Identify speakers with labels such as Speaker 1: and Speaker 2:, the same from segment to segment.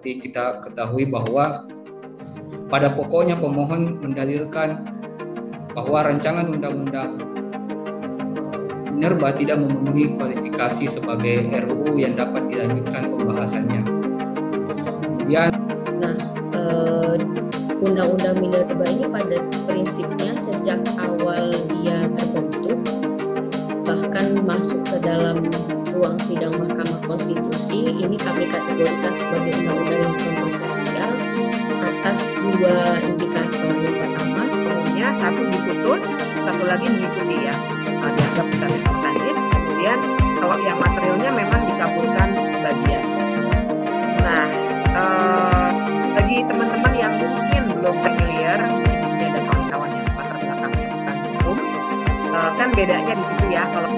Speaker 1: seperti kita ketahui bahwa pada pokoknya pemohon mendalilkan bahwa rancangan undang-undang Minerba tidak memenuhi kualifikasi sebagai RUU yang dapat dilanjutkan pembahasannya. Kemudian,
Speaker 2: Undang-Undang Minerba ini pada prinsipnya sejak awal dia terbentuk, bahkan masuk ke dalam ruang sidang Mahkamah Konstitusi, ini kami kategorikan sebagai undang-undang yang kontroversial atas dua indikator. Yang pertama,
Speaker 3: umumnya satu diputus, satu lagi mengikuti ya, dianggap bukan substansif. Kemudian kalau yang materialnya memang dikabulkan sebagian. Nah, bagi teman-teman yang mungkin belum familiar, ini ada kawan-kawan yang latar belakangnya bukan hukum, kan bedanya di situ ya. Kalau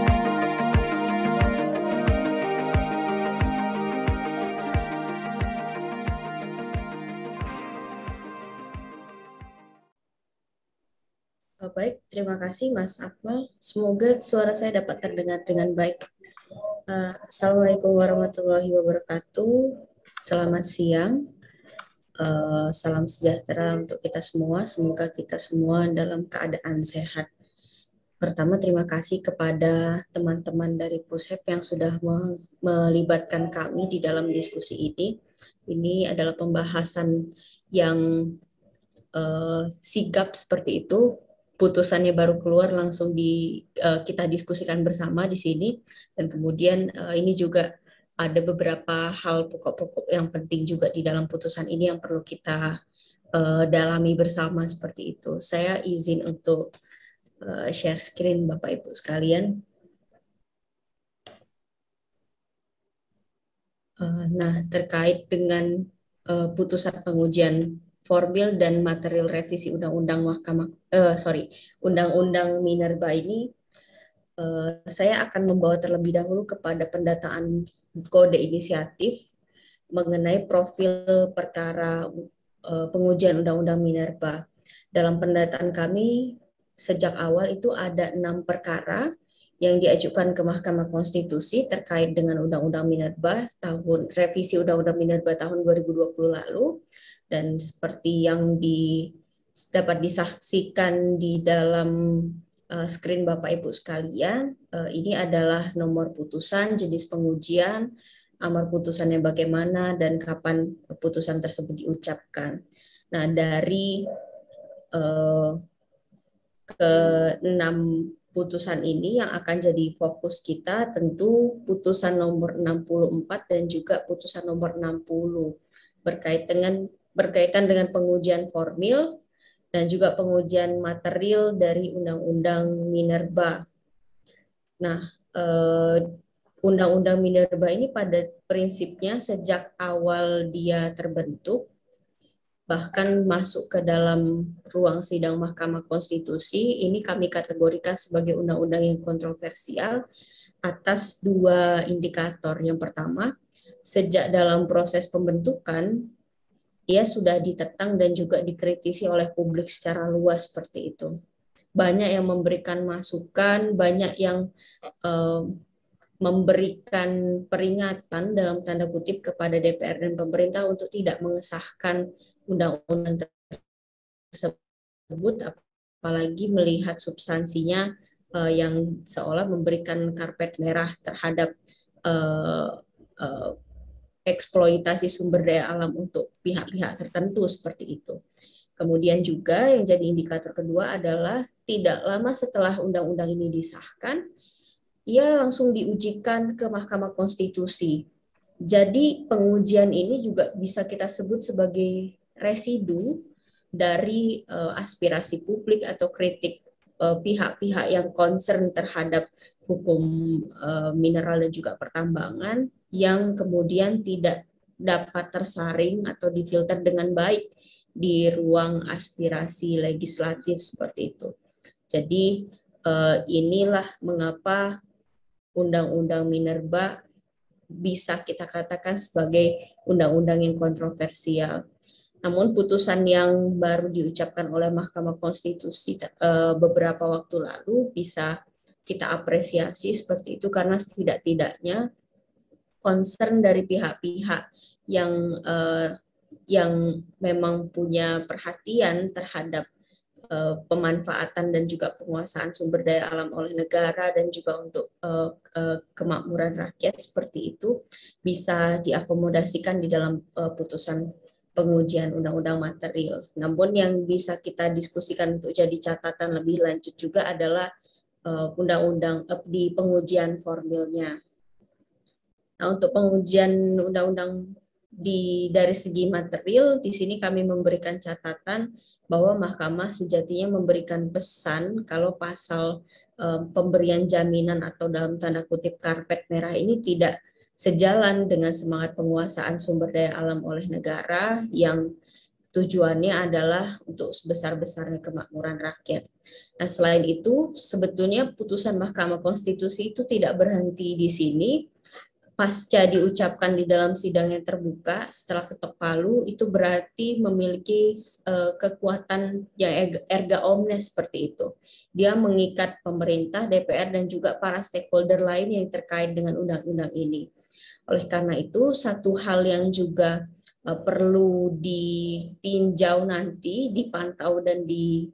Speaker 2: baik, terima kasih Mas Akmal. Semoga suara saya dapat terdengar dengan baik. Assalamualaikum warahmatullahi wabarakatuh. Selamat siang. Salam sejahtera untuk kita semua. Semoga kita semua dalam keadaan sehat. Pertama, terima kasih kepada teman-teman dari Pushep yang sudah melibatkan kami di dalam diskusi ini. Ini adalah pembahasan yang sigap seperti itu. Putusannya baru keluar langsung kita diskusikan bersama di sini, dan kemudian ini juga ada beberapa hal pokok-pokok yang penting juga di dalam putusan ini yang perlu kita dalami bersama seperti itu. Saya izin untuk share screen Bapak Ibu sekalian. Nah, terkait dengan putusan pengujian formil dan material revisi Undang-Undang Minerba ini, saya akan membawa terlebih dahulu kepada pendataan kode inisiatif mengenai profil perkara pengujian Undang-Undang Minerba. Dalam pendataan kami sejak awal itu ada 6 perkara yang diajukan ke Mahkamah Konstitusi terkait dengan Undang-Undang Minerba revisi Undang-Undang Minerba tahun 2020 lalu. Dan seperti yang dapat disaksikan di dalam screen Bapak Ibu sekalian, ini adalah nomor putusan, jenis pengujian, amar putusannya bagaimana, dan kapan putusan tersebut diucapkan. Nah, dari ke-6 putusan ini yang akan jadi fokus kita tentu putusan nomor 64 dan juga putusan nomor 60 berkaitan dengan pengujian formil dan juga pengujian material dari Undang-Undang Minerba. Nah, Undang-Undang Minerba ini pada prinsipnya sejak awal dia terbentuk, bahkan masuk ke dalam ruang sidang Mahkamah Konstitusi, ini kami kategorikan sebagai undang-undang yang kontroversial atas dua indikator. Yang pertama, sejak dalam proses pembentukan, ia sudah ditentang dan juga dikritisi oleh publik secara luas seperti itu. Banyak yang memberikan masukan, banyak yang memberikan peringatan dalam tanda kutip kepada DPR dan pemerintah untuk tidak mengesahkan undang-undang tersebut, apalagi melihat substansinya yang seolah memberikan karpet merah terhadap eksploitasi sumber daya alam untuk pihak-pihak tertentu seperti itu. Kemudian juga yang jadi indikator kedua adalah tidak lama setelah undang-undang ini disahkan, ia langsung diujikan ke Mahkamah Konstitusi. Jadi pengujian ini juga bisa kita sebut sebagai residu dari aspirasi publik atau kritik pihak-pihak yang concern terhadap hukum mineral dan juga pertambangan yang kemudian tidak dapat tersaring atau difilter dengan baik di ruang aspirasi legislatif seperti itu. Jadi inilah mengapa Undang-Undang Minerba bisa kita katakan sebagai undang-undang yang kontroversial. Namun putusan yang baru diucapkan oleh Mahkamah Konstitusi beberapa waktu lalu bisa kita apresiasi seperti itu karena setidak-tidaknya concern dari pihak-pihak yang memang punya perhatian terhadap pemanfaatan dan juga penguasaan sumber daya alam oleh negara dan juga untuk kemakmuran rakyat seperti itu bisa diakomodasikan di dalam putusan pengujian undang-undang material. Namun yang bisa kita diskusikan untuk jadi catatan lebih lanjut juga adalah undang-undang di pengujian formilnya. Nah, untuk pengujian undang-undang dari segi material, di sini kami memberikan catatan bahwa Mahkamah sejatinya memberikan pesan kalau pasal pemberian jaminan atau dalam tanda kutip karpet merah ini tidak sejalan dengan semangat penguasaan sumber daya alam oleh negara yang tujuannya adalah untuk sebesar-besarnya kemakmuran rakyat. Nah, selain itu, sebetulnya putusan Mahkamah Konstitusi itu tidak berhenti di sini. Pasca diucapkan di dalam sidang yang terbuka setelah ketok palu itu berarti memiliki kekuatan yang erga omnes seperti itu. Dia mengikat pemerintah, DPR dan juga para stakeholder lain yang terkait dengan undang-undang ini. Oleh karena itu satu hal yang juga perlu ditinjau nanti, dipantau dan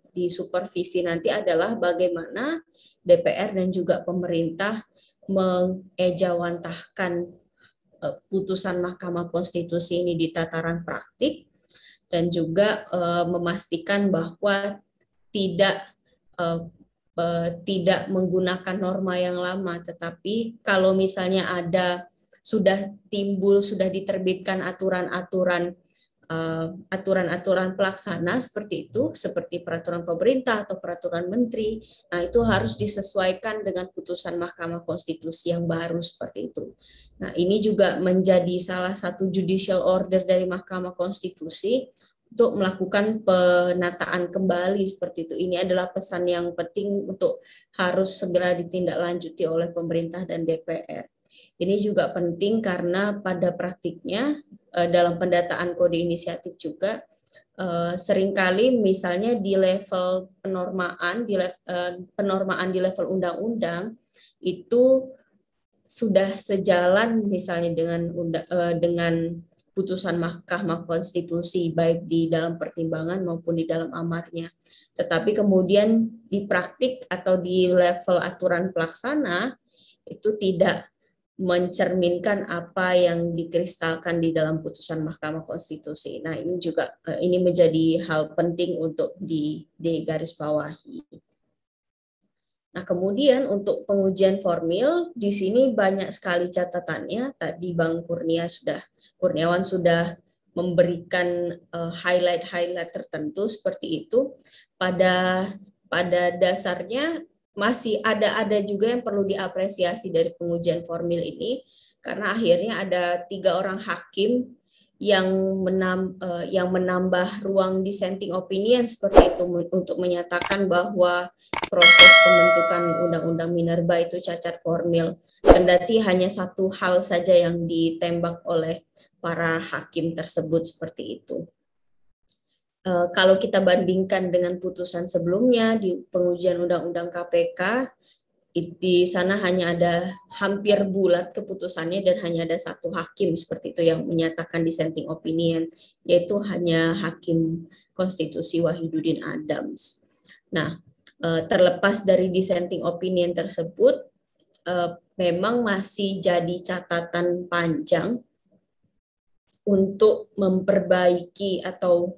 Speaker 2: disupervisi nanti adalah bagaimana DPR dan juga pemerintah mengejawantahkan putusan Mahkamah Konstitusi ini di tataran praktik dan juga memastikan bahwa tidak menggunakan norma yang lama, tetapi kalau misalnya sudah diterbitkan aturan-aturan pelaksana seperti itu, seperti peraturan pemerintah atau peraturan menteri, nah itu harus disesuaikan dengan putusan Mahkamah Konstitusi yang baru seperti itu. Nah, ini juga menjadi salah satu judicial order dari Mahkamah Konstitusi untuk melakukan penataan kembali seperti itu. Ini adalah pesan yang penting untuk harus segera ditindaklanjuti oleh pemerintah dan DPR. Ini juga penting karena pada praktiknya dalam pendataan kode inisiatif juga seringkali misalnya di level penormaan di level undang-undang itu sudah sejalan misalnya dengan putusan Mahkamah Konstitusi baik di dalam pertimbangan maupun di dalam amarnya. Tetapi kemudian di praktik atau di level aturan pelaksana itu tidak mencerminkan apa yang dikristalkan di dalam putusan Mahkamah Konstitusi. Nah, ini menjadi hal penting untuk digarisbawahi. Nah, kemudian untuk pengujian formil di sini banyak sekali catatannya. Tadi Bang Kurniawan sudah memberikan highlight tertentu seperti itu. Pada dasarnya masih ada juga yang perlu diapresiasi dari pengujian formil ini karena akhirnya ada 3 orang hakim yang menambah ruang dissenting opinion seperti itu untuk menyatakan bahwa proses pembentukan undang-undang minerba itu cacat formil. Kendati hanya satu hal saja yang ditembak oleh para hakim tersebut seperti itu. Kalau kita bandingkan dengan putusan sebelumnya di pengujian undang-undang KPK, di sana hanya ada hampir bulat keputusannya dan hanya ada 1 hakim seperti itu yang menyatakan dissenting opinion, yaitu hanya Hakim Konstitusi Wahidudin Adams. Nah, terlepas dari dissenting opinion tersebut, memang masih jadi catatan panjang untuk memperbaiki atau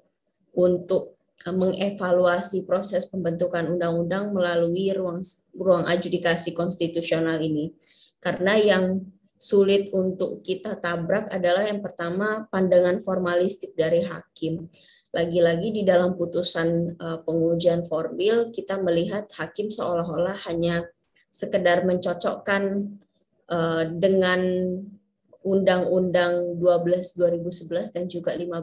Speaker 2: untuk mengevaluasi proses pembentukan undang-undang melalui ruang adjudikasi konstitusional ini. Karena yang sulit untuk kita tabrak adalah yang pertama pandangan formalistik dari hakim. Lagi-lagi di dalam putusan pengujian formil kita melihat hakim seolah-olah hanya sekedar mencocokkan dengan Undang-Undang 12 2011 dan juga 15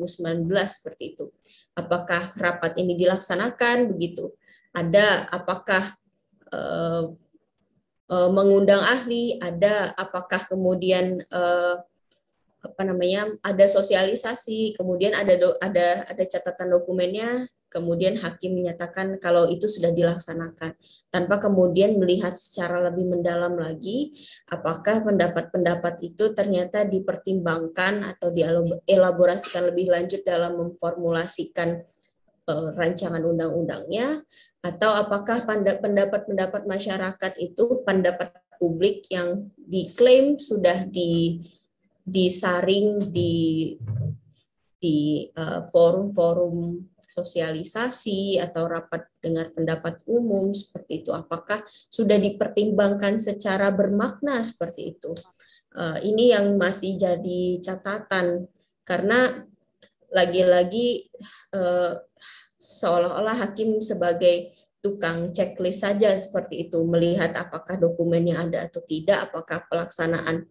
Speaker 2: 2019 seperti itu. Apakah rapat ini dilaksanakan begitu? Apakah mengundang ahli? Apakah kemudian ada sosialisasi? Kemudian ada catatan dokumennya kemudian hakim menyatakan kalau itu sudah dilaksanakan, tanpa kemudian melihat secara lebih mendalam lagi apakah pendapat-pendapat itu ternyata dipertimbangkan atau dielaborasikan lebih lanjut dalam memformulasikan rancangan undang-undangnya, atau apakah pendapat-pendapat masyarakat itu pendapat publik yang diklaim sudah disaring di forum-forum sosialisasi atau rapat dengar pendapat umum seperti itu, apakah sudah dipertimbangkan secara bermakna seperti itu. Ini yang masih jadi catatan, karena lagi-lagi seolah-olah hakim sebagai tukang checklist saja seperti itu, melihat apakah dokumennya ada atau tidak, apakah pelaksanaan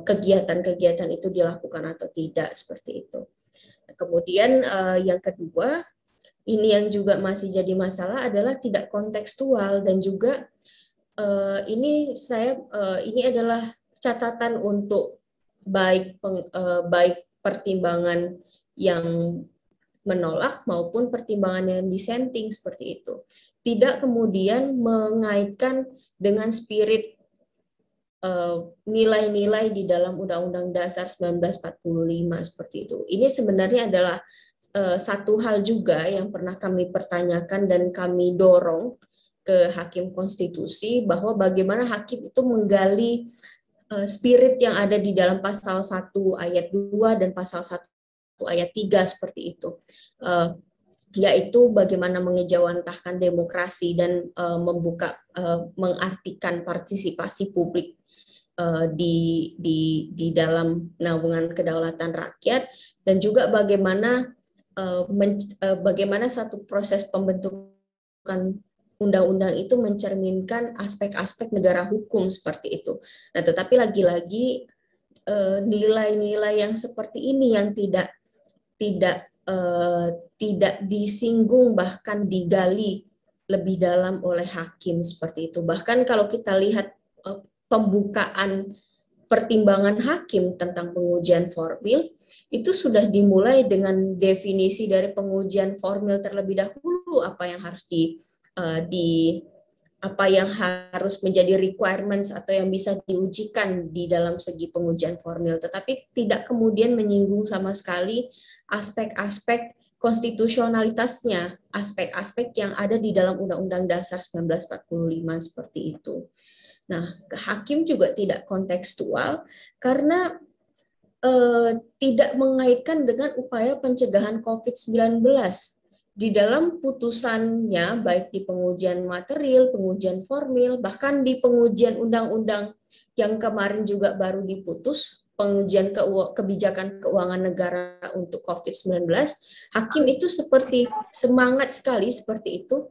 Speaker 2: kegiatan-kegiatan itu dilakukan atau tidak, seperti itu. Kemudian yang kedua, ini yang juga masih jadi masalah adalah tidak kontekstual, dan juga ini adalah catatan untuk baik pertimbangan yang menolak maupun pertimbangan yang dissenting seperti itu. Tidak kemudian mengaitkan dengan spirit nilai-nilai di dalam Undang-Undang Dasar 1945 seperti itu. Ini sebenarnya adalah satu hal juga yang pernah kami pertanyakan dan kami dorong ke Hakim Konstitusi, bahwa bagaimana hakim itu menggali spirit yang ada di dalam pasal 1 ayat 2 dan pasal 1 ayat 3 seperti itu. Yaitu bagaimana mengejawantahkan demokrasi dan mengartikan partisipasi publik di dalam naungan kedaulatan rakyat, dan juga bagaimana satu proses pembentukan undang-undang itu mencerminkan aspek-aspek negara hukum seperti itu. Nah, tetapi lagi-lagi nilai-nilai yang seperti ini yang tidak disinggung, bahkan digali lebih dalam oleh hakim seperti itu. Bahkan kalau kita lihat pembukaan pertimbangan hakim tentang pengujian formil, itu sudah dimulai dengan definisi dari pengujian formil terlebih dahulu, apa yang harus menjadi requirements atau yang bisa diujikan di dalam segi pengujian formil, tetapi tidak kemudian menyinggung sama sekali aspek-aspek konstitusionalitasnya, aspek-aspek yang ada di dalam Undang-Undang Dasar 1945 seperti itu. Nah, hakim juga tidak kontekstual karena tidak mengaitkan dengan upaya pencegahan COVID-19. Di dalam putusannya, baik di pengujian material, pengujian formil, bahkan di pengujian undang-undang yang kemarin juga baru diputus, pengujian kebijakan keuangan negara untuk COVID-19, hakim itu seperti semangat sekali seperti itu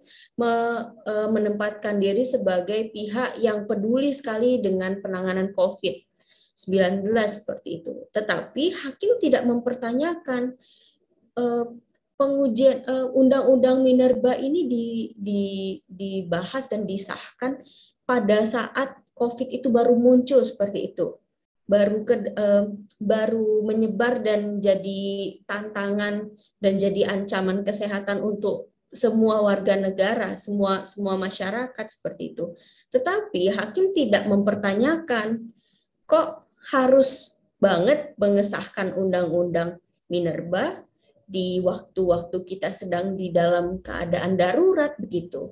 Speaker 2: menempatkan diri sebagai pihak yang peduli sekali dengan penanganan COVID-19 seperti itu. Tetapi hakim tidak mempertanyakan pengujian undang-undang Minerba ini dibahas dan disahkan pada saat COVID itu baru muncul seperti itu. Baru menyebar dan jadi tantangan dan jadi ancaman kesehatan untuk semua warga negara, semua masyarakat seperti itu. Tetapi hakim tidak mempertanyakan, kok harus banget mengesahkan undang-undang Minerba di waktu-waktu kita sedang di dalam keadaan darurat begitu.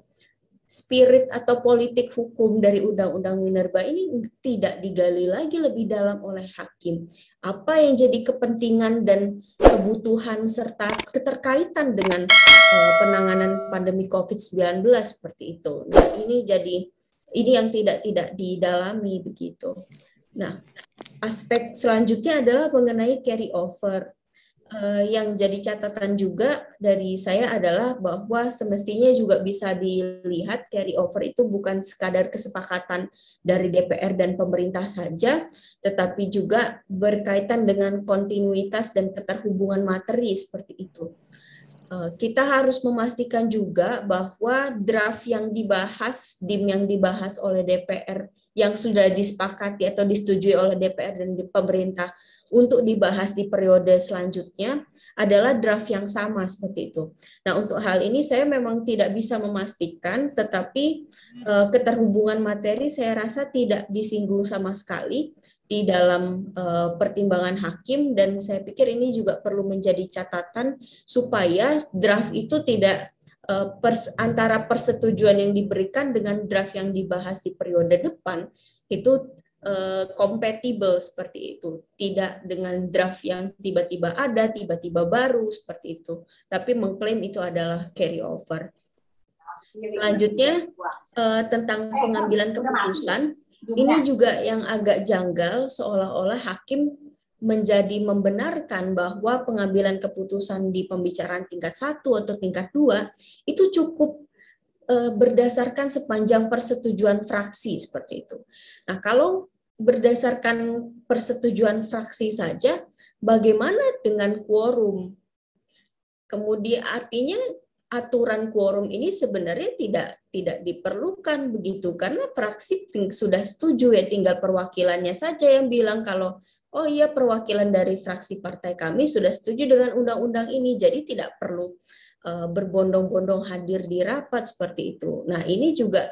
Speaker 2: Spirit atau politik hukum dari Undang-Undang Minerba ini tidak digali lagi lebih dalam oleh hakim. Apa yang jadi kepentingan dan kebutuhan serta keterkaitan dengan penanganan pandemi COVID-19 seperti itu. Nah, ini yang tidak didalami begitu. Nah, aspek selanjutnya adalah mengenai carry over. Yang jadi catatan juga dari saya adalah bahwa semestinya juga bisa dilihat carry over itu bukan sekadar kesepakatan dari DPR dan pemerintah saja, tetapi juga berkaitan dengan kontinuitas dan keterhubungan materi seperti itu. Kita harus memastikan juga bahwa draft yang dibahas, DIM yang dibahas oleh DPR yang sudah disepakati atau disetujui oleh DPR dan pemerintah untuk dibahas di periode selanjutnya adalah draft yang sama seperti itu. Nah, untuk hal ini saya memang tidak bisa memastikan, tetapi keterhubungan materi saya rasa tidak disinggung sama sekali di dalam pertimbangan hakim, dan saya pikir ini juga perlu menjadi catatan supaya draft itu tidak antara persetujuan yang diberikan dengan draft yang dibahas di periode depan itu compatible seperti itu, tidak dengan draft yang tiba-tiba ada, tiba-tiba baru seperti itu, tapi mengklaim itu adalah carry over. Selanjutnya tentang pengambilan keputusan, ini juga yang agak janggal, seolah-olah hakim menjadi membenarkan bahwa pengambilan keputusan di pembicaraan tingkat 1 atau tingkat 2 itu cukup berdasarkan sepanjang persetujuan fraksi seperti itu. Nah, kalau berdasarkan persetujuan fraksi saja, bagaimana dengan quorum? Kemudian artinya aturan quorum ini sebenarnya tidak diperlukan begitu, karena fraksi sudah setuju, ya tinggal perwakilannya saja yang bilang kalau oh iya, perwakilan dari fraksi partai kami sudah setuju dengan undang-undang ini, jadi tidak perlu berbondong-bondong hadir di rapat seperti itu. Nah, ini juga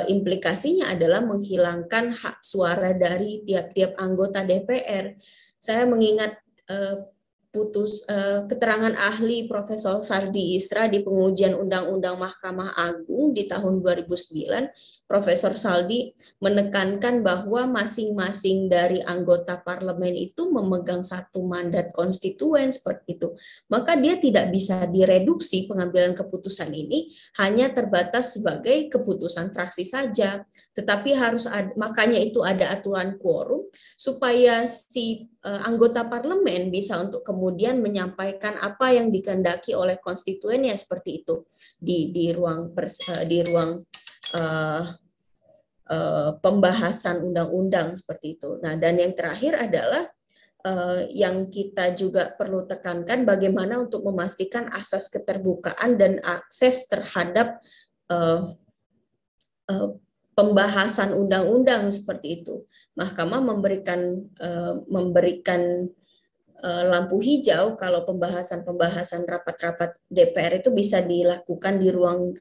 Speaker 2: implikasinya adalah menghilangkan hak suara dari tiap-tiap anggota DPR. Saya mengingat keterangan ahli Profesor Saldi Isra di pengujian Undang-Undang Mahkamah Agung di tahun 2009, Profesor Saldi menekankan bahwa masing-masing dari anggota parlemen itu memegang satu mandat konstituen seperti itu. Maka dia tidak bisa direduksi pengambilan keputusan ini hanya terbatas sebagai keputusan fraksi saja, tetapi harus makanya itu ada aturan quorum supaya si anggota parlemen bisa untuk kemudian menyampaikan apa yang dikehendaki oleh konstituennya seperti itu di ruang pembahasan undang-undang seperti itu. Nah, dan yang terakhir adalah yang kita juga perlu tekankan bagaimana untuk memastikan asas keterbukaan dan akses terhadap pembahasan undang-undang seperti itu. Mahkamah memberikan lampu hijau kalau pembahasan rapat-rapat DPR itu bisa dilakukan di ruang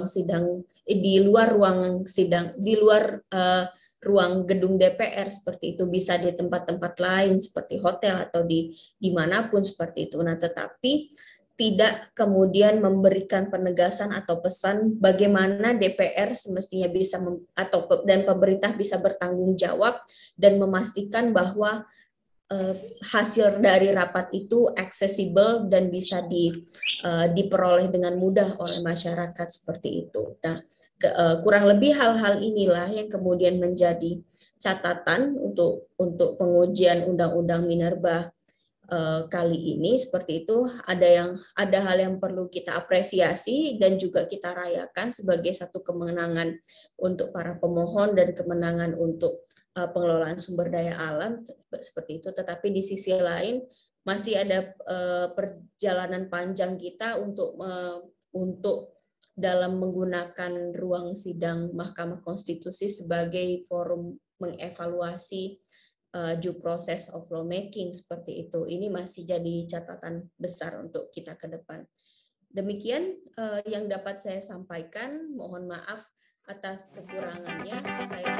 Speaker 2: sidang, di luar ruang sidang, di luar ruang gedung DPR seperti itu, bisa di tempat-tempat lain seperti hotel atau dimanapun seperti itu. Nah, tetapi tidak kemudian memberikan penegasan atau pesan bagaimana DPR semestinya bisa dan pemerintah bisa bertanggung jawab dan memastikan bahwa hasil dari rapat itu aksesibel dan bisa diperoleh dengan mudah oleh masyarakat seperti itu. Nah, kurang lebih hal-hal inilah yang kemudian menjadi catatan untuk pengujian Undang-Undang Minerba kali ini seperti itu. Ada hal yang perlu kita apresiasi dan juga kita rayakan sebagai satu kemenangan untuk para pemohon dan kemenangan untuk pengelolaan sumber daya alam seperti itu. Tetapi di sisi lain masih ada perjalanan panjang kita untuk dalam menggunakan ruang sidang Mahkamah Konstitusi sebagai forum mengevaluasi due process of lawmaking seperti itu. Ini masih jadi catatan besar untuk kita ke depan. Demikian yang dapat saya sampaikan. Mohon maaf atas kekurangannya. Saya